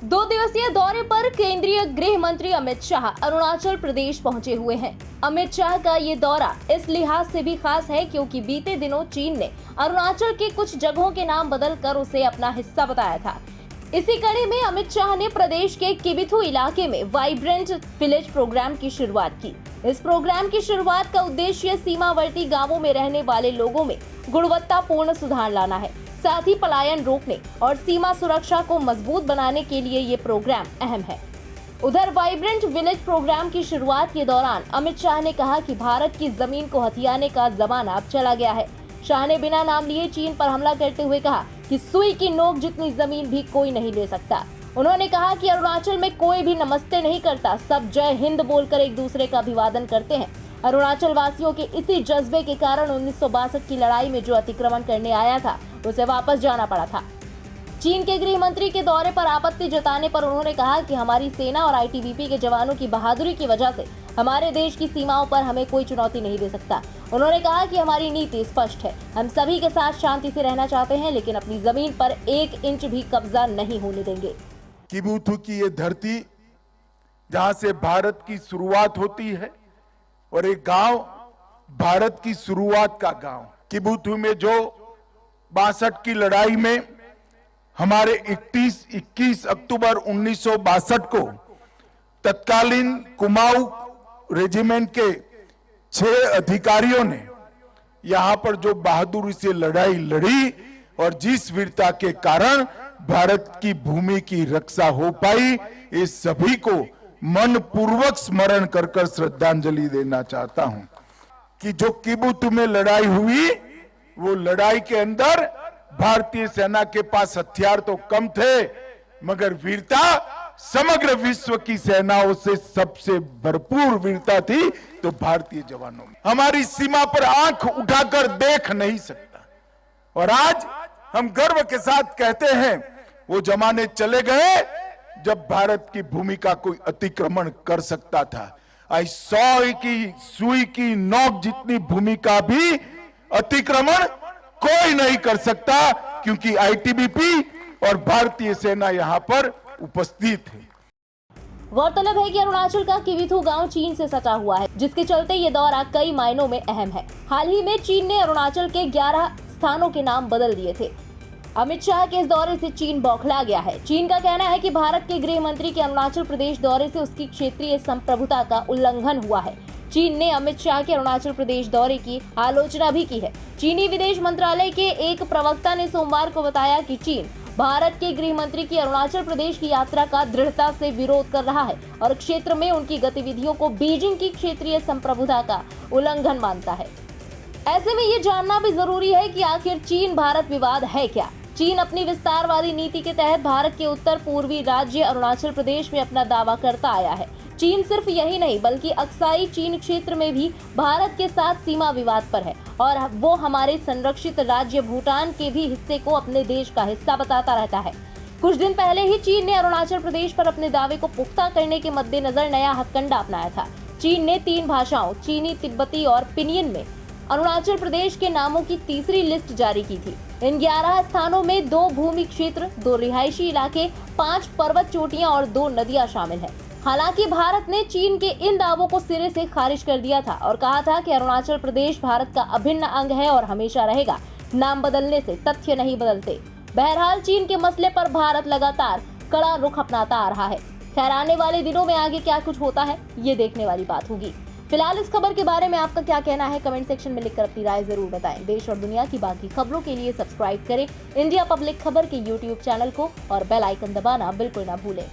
2 दिवसीय दौरे पर केंद्रीय गृह मंत्री अमित शाह अरुणाचल प्रदेश पहुंचे हुए हैं। अमित शाह का ये दौरा इस लिहाज से भी खास है क्योंकि बीते दिनों चीन ने अरुणाचल के कुछ जगहों के नाम बदलकर उसे अपना हिस्सा बताया था। इसी कड़ी में अमित शाह ने प्रदेश के किबिथु इलाके में वाइब्रेंट विलेज प्रोग्राम की शुरुआत की। इस प्रोग्राम की शुरुआत का उद्देश्य सीमावर्ती गाँवों में रहने वाले लोगों में गुणवत्तापूर्ण सुधार लाना है। साथ ही पलायन रोकने और सीमा सुरक्षा को मजबूत बनाने के लिए ये प्रोग्राम अहम है। उधर वाइब्रेंट विलेज प्रोग्राम की शुरुआत के दौरान अमित शाह ने कहा कि भारत की जमीन को हथियाने का जमाना अब चला गया है। शाह ने बिना नाम लिए चीन पर हमला करते हुए कहा कि सुई की नोक जितनी जमीन भी कोई नहीं ले सकता। उन्होंने कहा कि अरुणाचल में कोई भी नमस्ते नहीं करता, सब जय हिंद बोलकर एक दूसरे का अभिवादन करते हैं। अरुणाचल वासियों के इसी जज्बे के कारण 1962 की लड़ाई में जो अतिक्रमण करने आया था उसे वापस जाना पड़ा था। चीन के गृह मंत्री के दौरे पर आपत्ति जताने पर उन्होंने कहा कि हमारी सेना और आईटीबीपी के जवानों की बहादुरी की वजह से हमारे देश की सीमाओं पर हमें कोई चुनौती नहीं दे सकता। उन्होंने कहा कि हमारी नीति स्पष्ट है, हम सभी के साथ शांति से रहना चाहते हैं, लेकिन अपनी जमीन पर 1 इंच भी कब्जा नहीं होने देंगे। किबुथु की ये धरती जहां से भारत की शुरुआत होती है और एक गांव भारत की शुरुआत का गांव किबुथु में जो 62 की लड़ाई में हमारे 21 अक्टूबर 1962 को तत्कालीन कुमाऊं रेजिमेंट के 6 अधिकारियों ने यहां पर जो बहादुरी से लड़ाई लड़ी और जिस वीरता के कारण भारत की भूमि की रक्षा हो पाई, इस सभी को मन पूर्वक स्मरण कर कर श्रद्धांजलि देना चाहता हूं कि जो किबुथु में लड़ाई हुई वो लड़ाई के अंदर भारतीय सेना के पास हथियार तो कम थे, मगर वीरता समग्र विश्व की सेनाओं से सबसे भरपूर वीरता थी तो भारतीय जवानों में। हमारी सीमा पर आंख उठाकर देख नहीं सकता और आज हम गर्व के साथ कहते हैं वो जमाने चले गए जब भारत की भूमि का कोई अतिक्रमण कर सकता था। आई सौ की सुई की नोक जितनी भूमि का भी अतिक्रमण कोई नहीं कर सकता क्योंकि आईटीबीपी और भारतीय सेना यहां पर उपस्थित है। गौरतलब है कि अरुणाचल का किबिथु गांव चीन से सटा हुआ है, जिसके चलते ये दौरा कई मायनों में अहम है। हाल ही में चीन ने अरुणाचल के 11 स्थानों के नाम बदल दिए थे। अमित शाह के इस दौरे से चीन बौखला गया है। चीन का कहना है कि भारत के गृह मंत्री के अरुणाचल प्रदेश दौरे से उसकी क्षेत्रीय संप्रभुता का उल्लंघन हुआ है। चीन ने अमित शाह के अरुणाचल प्रदेश दौरे की आलोचना भी की है। चीनी विदेश मंत्रालय के एक प्रवक्ता ने सोमवार को बताया कि चीन भारत के गृह मंत्री की अरुणाचल प्रदेश की यात्रा का दृढ़ता से विरोध कर रहा है और क्षेत्र में उनकी गतिविधियों को बीजिंग की क्षेत्रीय संप्रभुता का उल्लंघन मानता है। ऐसे में ये जानना भी जरूरी है कि आखिर चीन भारत विवाद है क्या। चीन अपनी विस्तारवादी नीति के तहत भारत के उत्तर पूर्वी राज्य अरुणाचल प्रदेश में अपना दावा करता आया है। चीन सिर्फ यही नहीं बल्कि अक्साई चीन क्षेत्र में भी भारत के साथ सीमा विवाद पर है और वो हमारे संरक्षित राज्य भूटान के भी हिस्से को अपने देश का हिस्सा बताता रहता है। कुछ दिन पहले ही चीन ने अरुणाचल प्रदेश पर अपने दावे को पुख्ता करने के मद्देनजर नया हथकंडा अपनाया था। चीन ने 3 भाषाओं चीनी, तिब्बती और पिनियन में अरुणाचल प्रदेश के नामों की तीसरी लिस्ट जारी की थी। इन 11 स्थानों में 2 भूमि क्षेत्र, 2 रिहायशी इलाके, 5 पर्वत चोटियां और 2 नदियां शामिल हैं। हालांकि भारत ने चीन के इन दावों को सिरे से खारिज कर दिया था और कहा था कि अरुणाचल प्रदेश भारत का अभिन्न अंग है और हमेशा रहेगा। नाम बदलने से तथ्य नहीं बदलते। बहरहाल चीन के मसले पर भारत लगातार कड़ा रुख अपनाता आ रहा है। खैर, आने वाले दिनों में आगे क्या कुछ होता है ये देखने वाली बात होगी। फिलहाल इस खबर के बारे में आपका क्या कहना है, कमेंट सेक्शन में लिखकर अपनी राय जरूर बताएं। देश और दुनिया की बाकी खबरों के लिए सब्सक्राइब करें इंडिया पब्लिक खबर के YouTube चैनल को और बेल आइकन दबाना बिल्कुल ना भूलें।